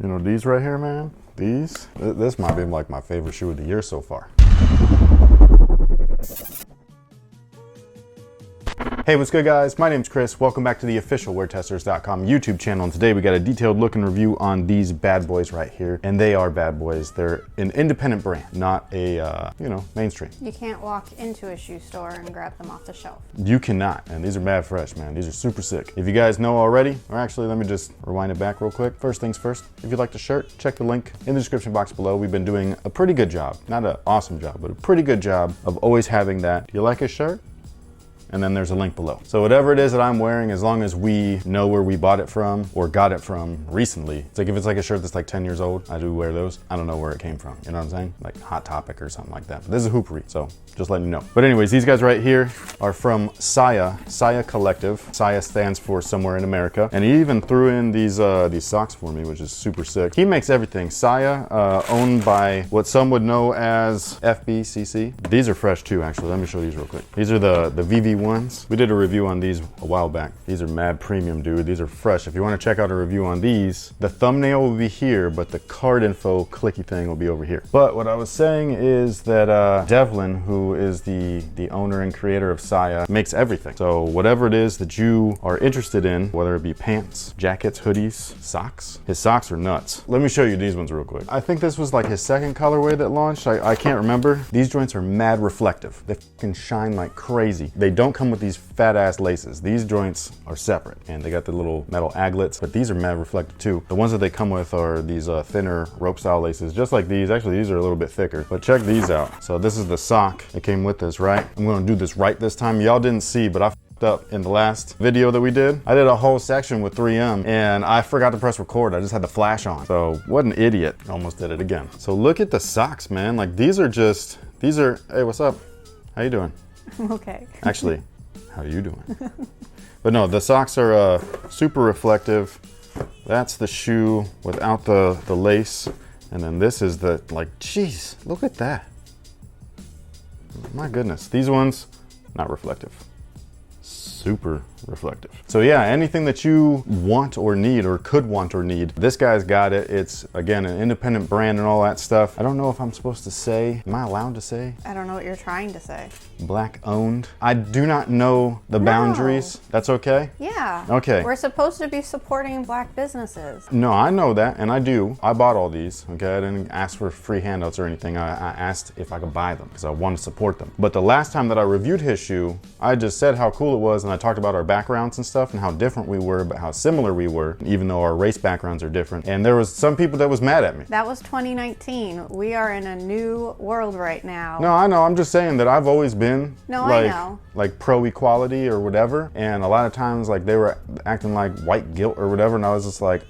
You know, these right here, man, this might be like my favorite shoe of the year so far. Hey, what's good, guys? My name's Chris. Welcome back to the official WearTesters.com YouTube channel. And today we got a detailed look and review on these bad boys right here. And they are bad boys. They're an independent brand, not a, mainstream. You can't walk into a shoe store and grab them off the shelf. You cannot. And these are mad fresh, man. These are super sick. If you guys know already, or actually, let me just rewind it back real quick. First things first, if you'd like the shirt, check the link in the description box below. We've been doing a pretty good job. Not an awesome job, but a pretty good job of always having that. Do you like his shirt? And then there's a link below. So whatever it is that I'm wearing, as long as we know where we bought it from or got it from recently, it's like if it's like a shirt that's like 10 years old, I do wear those. I don't know where it came from, you know what I'm saying? Like Hot Topic or something like that. But this is hoopery, so just letting you know. But anyways, these guys right here are from SIA Collective. SIA stands for Somewhere in America. And he even threw in these socks for me, which is super sick. He makes everything. SIA, owned by what some would know as FBCC. These are fresh too, actually. Let me show these real quick. These are the VV ones. We did a review on these a while back. These are mad premium, dude. These are fresh. If you want to check out a review on these, the thumbnail will be here, but the card info clicky thing will be over here. But what I was saying is that Devlin, who is the owner and creator of SIA, makes everything. So whatever it is that you are interested in, whether it be pants, jackets, hoodies, socks, his socks are nuts. Let me show you these ones real quick. I think this was like his second colorway that launched. I can't remember. These joints are mad reflective. They can shine like crazy. They don't come with these fat ass laces. These joints are separate and they got the little metal aglets, but these are mad reflective too. The ones that they come with are these thinner rope style laces, just like these. Actually, these are a little bit thicker, but check these out. So this is the sock that came with this, right? I'm gonna do this right this time. Y'all didn't see, but I f***ed up in the last video that we did. I did a whole section with 3M and I forgot to press record. I just had the flash on. So what an idiot. Almost did it again. So look at the socks, man. Like these are, hey, what's up? How you doing? I'm okay. Actually, how are you doing? But no, the socks are super reflective. That's the shoe without the lace. And then this is the, like, geez, look at that. My goodness, these ones, not reflective. Super reflective. So yeah, anything that you want or need or could want or need, this guy's got it. It's, again, an independent brand and all that stuff. I don't know if I'm supposed to say, am I allowed to say? I don't know what you're trying to say. Black owned. I do not know the boundaries. That's okay? Yeah. Okay. We're supposed to be supporting black businesses. No, I know that, and I do. I bought all these, okay? I didn't ask for free handouts or anything. I asked if I could buy them because I want to support them. But the last time that I reviewed his shoe, I just said how cool it was, and I talked about our backgrounds and stuff and how different we were, but how similar we were, even though our race backgrounds are different. And there was some people that was mad at me. That was 2019. We are in a new world right now. No, I know. I'm just saying that I've always been I know. Like pro-equality or whatever. And a lot of times like they were acting like white guilt or whatever. And I was just like,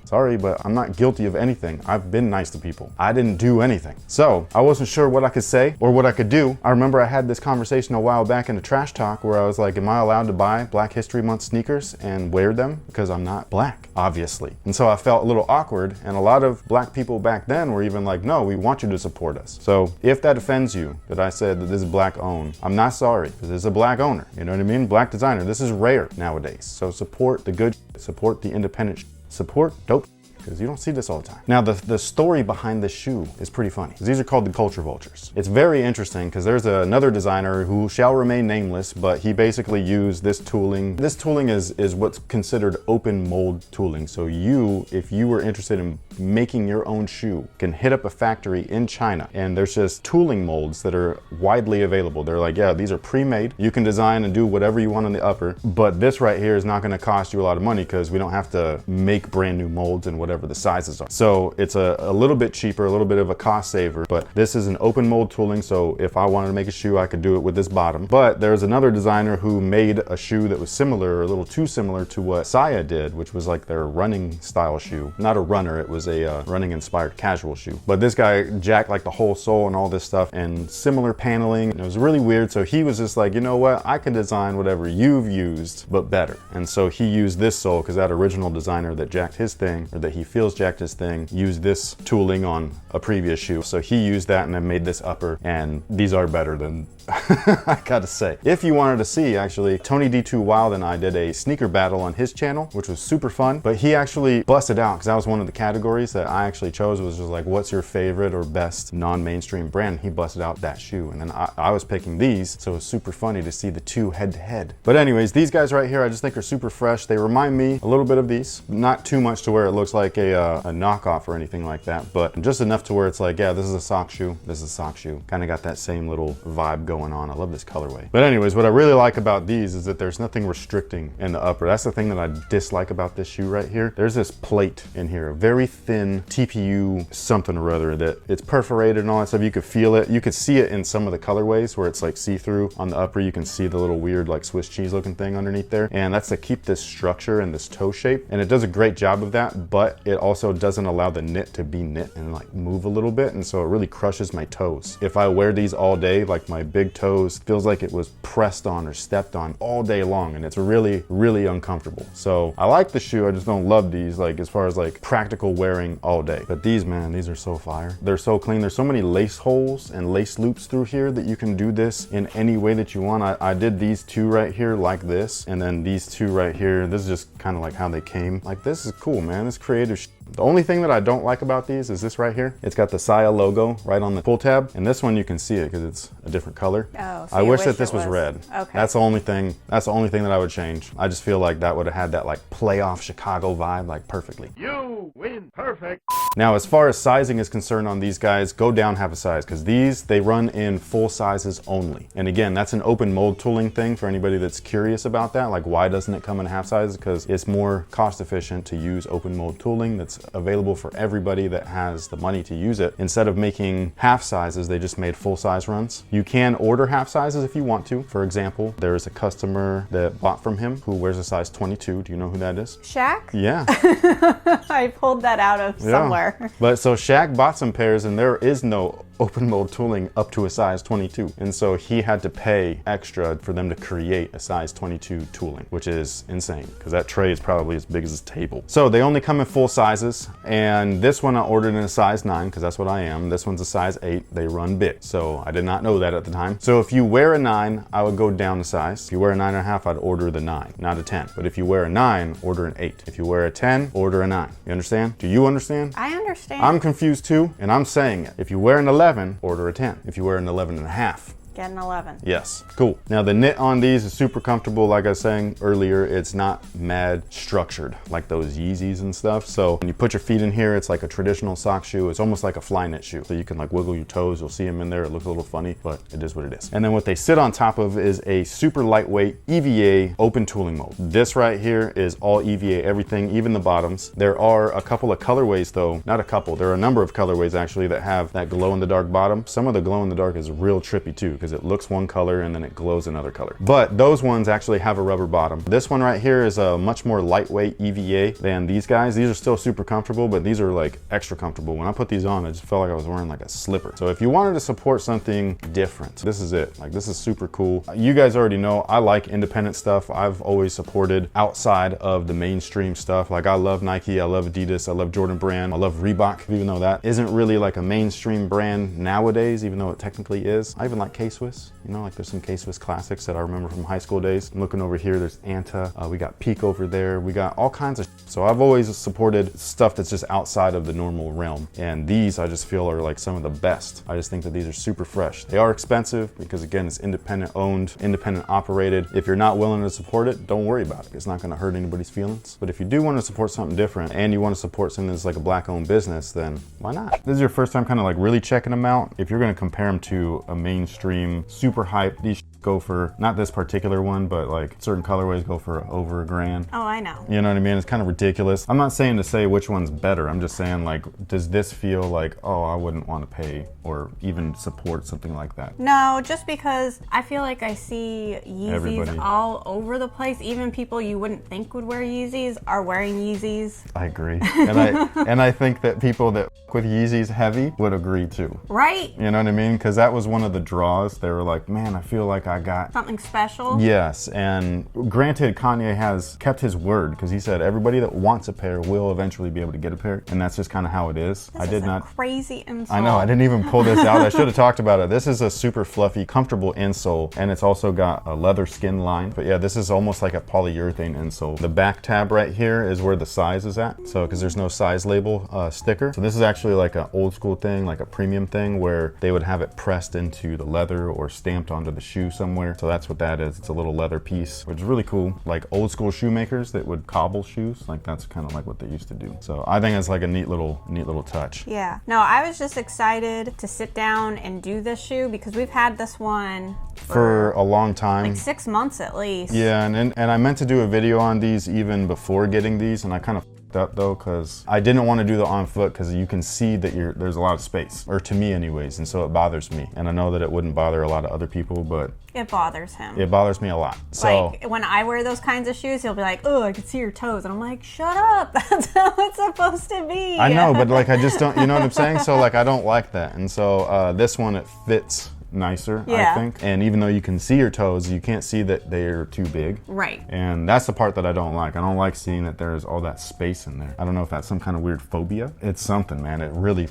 sorry, but I'm not guilty of anything. I've been nice to people. I didn't do anything. So I wasn't sure what I could say or what I could do. I remember I had this conversation a while back in a trash talk where I was like, am I allowed to buy Black History Month sneakers and wear them? Because I'm not black, obviously. And so I felt a little awkward. And a lot of black people back then were even like, no, we want you to support us. So if that offends you, that I said that this is black owned, I'm not sorry, because this is a black owner. You know what I mean? Black designer. This is rare nowadays. So support the good, support the independent, support dope, because you don't see this all the time. Now, the story behind this shoe is pretty funny. These are called the Culture Vultures. It's very interesting because there's another designer who shall remain nameless, but he basically used this tooling. This tooling is what's considered open mold tooling. So you, if you were interested in making your own shoe, can hit up a factory in China, and there's just tooling molds that are widely available. They're like, yeah, these are pre-made. You can design and do whatever you want on the upper, but this right here is not gonna cost you a lot of money because we don't have to make brand new molds and whatever the sizes are. So it's a little bit cheaper, a little bit of a cost saver, but this is an open mold tooling. So if I wanted to make a shoe, I could do it with this bottom. But there's another designer who made a shoe that was similar, or a little too similar to what SIA did, which was like their running style shoe. Not a runner, it was a running inspired casual shoe. But this guy jacked like the whole sole and all this stuff and similar paneling. And it was really weird. So he was just like, you know what? I can design whatever you've used, but better. And so he used this sole because that original designer that jacked his thing, or that he feels jacked his thing, used this tooling on a previous shoe. So he used that and then made this upper, and these are better than I gotta say, if you wanted to see, actually, Tony D2 Wild and I did a sneaker battle on his channel, which was super fun, but he actually busted out, because that was one of the categories that I actually chose, was just like, what's your favorite or best non-mainstream brand? He busted out that shoe, and then I was picking these, so it was super funny to see the two head to head. But anyways, these guys right here, I just think are super fresh. They remind me a little bit of these, not too much to where it looks like a knockoff or anything like that, but just enough to where it's like, yeah, this is a sock shoe, this is a sock shoe. Kind of got that same little vibe going on. I love this colorway. But anyways, what I really like about these is that there's nothing restricting in the upper. That's the thing that I dislike about this shoe right here. There's this plate in here, a very thin TPU something or other that it's perforated and all that stuff. You could feel it. You could see it in some of the colorways where it's like see-through on the upper. You can see the little weird like Swiss cheese looking thing underneath there. And that's to keep this structure and this toe shape. And it does a great job of that, but it also doesn't allow the knit to be knit and like move a little bit. And so it really crushes my toes. If I wear these all day, like my big toes feels like it was pressed on or stepped on all day long. And it's really, really uncomfortable. So I like the shoe. I just don't love these, like as far as like practical wearing all day. But these, man, these are so fire. They're so clean. There's so many lace holes and lace loops through here that you can do this in any way that you want. I did these two right here like this, and then these two right here. This is just kind of like how they came. Like, this is cool, man. This creative The only thing that I don't like about these is this right here. It's got the SIA logo right on the pull tab, and this one you can see it because it's a different color. Oh, so I wish that this was red. Okay. That's the only thing that I would change. I just feel like that would have had that like playoff Chicago vibe like perfectly. You win perfect. Now, as far as sizing is concerned on these guys, go down half a size because these, they run in full sizes only. And again, that's an open mold tooling thing for anybody that's curious about that. Like, why doesn't it come in half sizes? Because it's more cost efficient to use open mold tooling that's available for everybody that has the money to use it. Instead of making half sizes, they just made full size runs. You can order half sizes if you want to. For example, there is a customer that bought from him who wears a size 22. Do you know who that is? Shaq? Yeah. I pulled that out of somewhere. But so Shaq bought some pairs and there is no open mold tooling up to a size 22. And so he had to pay extra for them to create a size 22 tooling, which is insane because that tray is probably as big as this table. So they only come in full sizes. And this one I ordered in a size 9 because that's what I am. This one's a size 8. They run big. So I did not know that at the time. So if you wear a 9, I would go down a size. If you wear a 9.5, I'd order the 9, not a 10. But if you wear a 9, order an 8. If you wear a 10, order a 9. You understand? Do you understand? I understand. I'm confused too, and I'm saying it. If you wear an 11, order a 10. If you wear an 11.5, get an 11. yes, cool. Now the knit on these is super comfortable. Like I was saying earlier, it's not mad structured like those Yeezys and stuff. So when you put your feet in here, it's like a traditional sock shoe. It's almost like a fly knit shoe. So you can like wiggle your toes. You'll see them in there. It looks a little funny, but it is what it is. And then what they sit on top of is a super lightweight EVA open tooling mold. This right here is all EVA, everything, even the bottoms. There are a couple of colorways though, not a couple, there are a number of colorways actually that have that glow in the dark bottom. Some of the glow in the dark is real trippy too, because it looks one color and then it glows another color. But those ones actually have a rubber bottom. This one right here is a much more lightweight EVA than these guys. These are still super comfortable, but these are like extra comfortable. When I put these on, I just felt like I was wearing like a slipper. So if you wanted to support something different, this is it. Like, this is super cool. You guys already know I like independent stuff. I've always supported outside of the mainstream stuff. Like, I love Nike, I love Adidas, I love Jordan Brand, I love Reebok, even though that isn't really like a mainstream brand nowadays, even though it technically is. I even like K-Swiss. You know, like there's some K-Swiss classics that I remember from high school days. I'm looking over here, there's Anta, we got Peak over there, we got all kinds of so I've always supported stuff that's just outside of the normal realm. And these I just feel are like some of the best. I just think that these are super fresh. They are expensive because again, it's independent owned, independent operated. If you're not willing to support it, don't worry about it. It's not gonna hurt anybody's feelings. But if you do want to support something different and you want to support something that's like a black owned business, then why not? This is your first time kind of like really checking them out. If you're gonna compare them to a mainstream super hype, these go for, not this particular one, but like certain colorways go for over $1,000. Oh, I know. You know what I mean? It's kind of ridiculous. I'm not saying to say which one's better. I'm just saying, like, does this feel like, oh, I wouldn't want to pay or even support something like that? No, just because I feel like I see Yeezys Everybody. all over the place. Even people you wouldn't think would wear Yeezys are wearing Yeezys. I agree. And I think that people that with Yeezys heavy would agree too. Right? You know what I mean? Because that was one of the draws. They were like, man, I feel like I got. Something special? Yes, and granted, Kanye has kept his word because he said everybody that wants a pair will eventually be able to get a pair, and that's just kind of how it is. This is a crazy insole. I know, I didn't even pull this out. I should have talked about it. This is a super fluffy, comfortable insole, and it's also got a leather skin line. But yeah, this is almost like a polyurethane insole. The back tab right here is where the size is at. So, because there's no size label sticker. So this is actually like an old school thing, like a premium thing where they would have it pressed into the leather or stamped onto the shoe somewhere. So that's what that is. It's a little leather piece, which is really cool. Like old school shoemakers that would cobble shoes. Like that's kind of like what they used to do. So I think it's like a neat little touch. Yeah. No, I was just excited to sit down and do this shoe because we've had this one for a long time. Like 6 months at least. Yeah, and I meant to do a video on these even before getting these, and I kind of f***ed up though because I didn't want to do the on foot because you can see that there's a lot of space, or to me anyways, and so it bothers me. And I know that it wouldn't bother a lot of other people, but it bothers him. It bothers me a lot. So like when I wear those kinds of shoes, he'll be like, "Oh, I can see your toes," and I'm like, "Shut up! That's how it's supposed to be." I know, but like I just don't. You know what I'm saying? So like I don't like that, and so this one it fits nicer, I think. And even though you can see your toes, you can't see that they're too big. Right. And that's the part that I don't like. I don't like seeing that there's all that space in there. I don't know if that's some kind of weird phobia. It's something, man. It really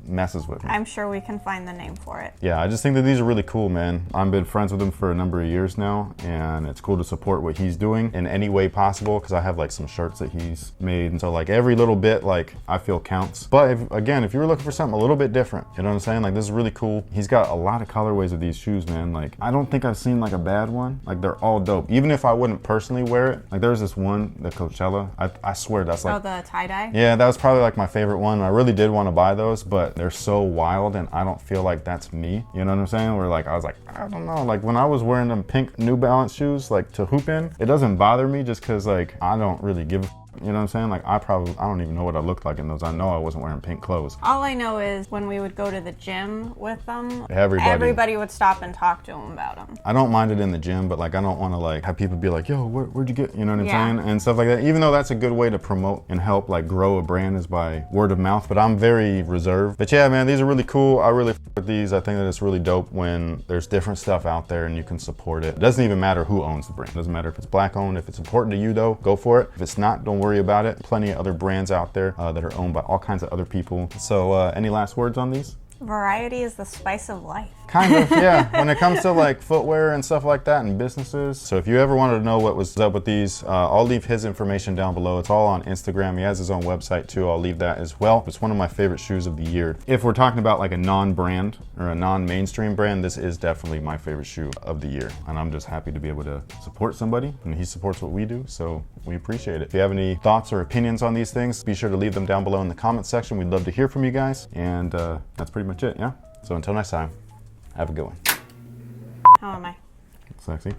messes with me. I'm sure we can find the name for it. Yeah, I just think that these are really cool, man. I've been friends with him for a number of years now, and it's cool to support what he's doing in any way possible because I have like some shirts that he's made, and so like every little bit like I feel counts. But if you were looking for something a little bit different, you know what I'm saying? Like this is really cool. He's got a lot of colorways of these shoes, man. Like I don't think I've seen like a bad one. Like they're all dope. Even if I wouldn't personally wear it, like there's this one, the Coachella. I swear that's like the tie-dye? Yeah, that was probably like my favorite one. I really did want to buy those, but they're so wild and I don't feel like that's me. You know what I'm saying? Where like I was like, I don't know. Like when I was wearing them pink New Balance shoes like to hoop in, it doesn't bother me just because like I don't really give a you know what I'm saying? Like I don't even know what I looked like in those. I know I wasn't wearing pink clothes. All I know is when we would go to the gym with them, everybody would stop and talk to them about them. I don't mind it in the gym, but like I don't want to like have people be like, yo, where'd you get, you know what I'm saying? And stuff like that. Even though that's a good way to promote and help like grow a brand is by word of mouth, but I'm very reserved. But yeah, man, these are really cool. I really f with these. I think that it's really dope when there's different stuff out there and you can support it. It doesn't even matter who owns the brand. It doesn't matter if it's black owned. If it's important to you though, go for it. If it's not, don't worry about it. Plenty of other brands out there that are owned by all kinds of other people. So any last words on these? Variety is the spice of life. Kind of, yeah. When it comes to like footwear and stuff like that and businesses. So if you ever wanted to know what was up with these, I'll leave his information down below. It's all on Instagram. He has his own website too. I'll leave that as well. It's one of my favorite shoes of the year. If we're talking about like a non-brand or a non-mainstream brand, this is definitely my favorite shoe of the year. And I'm just happy to be able to support somebody and he supports what we do. So we appreciate it. If you have any thoughts or opinions on these things, be sure to leave them down below in the comment section. We'd love to hear from you guys. And that's pretty much it, yeah? So until next time, have a good one. How am I? Sexy.